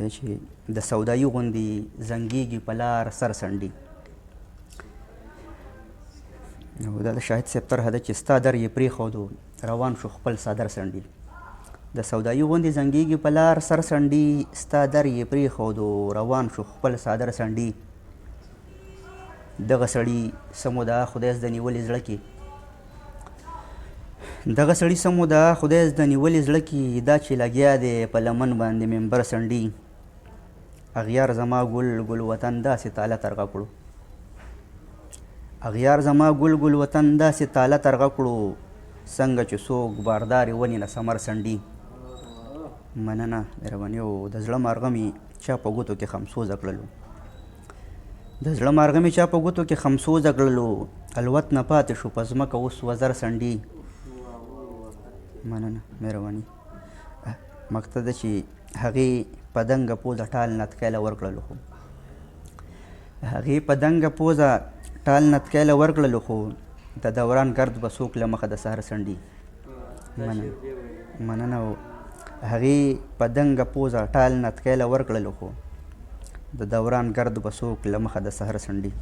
چې د سودایي غوندې زنګېږي په لار سر څنډي. نو دا د شاهد صاحب طرحه ده چې ستا در یې پرېښودو روان شو خپل څادر څنډي. د سودایي غوندې زنګېږي په لار سر څنډي، ستا در یې پرېښودو روان شو خپل څادر څنډي. دغه سړي څه مدعا خدای زده نیولې زړه کې، دغه سړي څه مدعا خدای زده نیولې زړه کې، دا چې لګیا دی په لمن باندې منبر څنډي. اغیار زما ګل ګل وطن داسې تاله ترغه کړو، اغیار زما ګل ګل وطن داسې تاله ترغه کړو، څنګه چې څوک باردارې ونې نه ثمر څنډي. مننه مهرباني. او د زړه مارغه مې چا په ګوتو کې خمسوزه کړلو، د زړه مارغه مې چا په ګوتو کې خمسوزه کړلو، الوت نه پاتې شو په ځمکه اوس وزر څنډي. مننه مهرباني. مقصد ده چې هغې په دنګه پوزه ټال نتکیله ورکړلو، خو هغې په دنګه پوزه ټال نتکیله ورکړلو، خو د دوران ګرد به څوک له مخه د سهر څنډي. مننه. او هغې په دنګه پوزه ټال نتکیله ورکړلو، خو د دوران ګرد به څوک له مخه د سهر څنډي.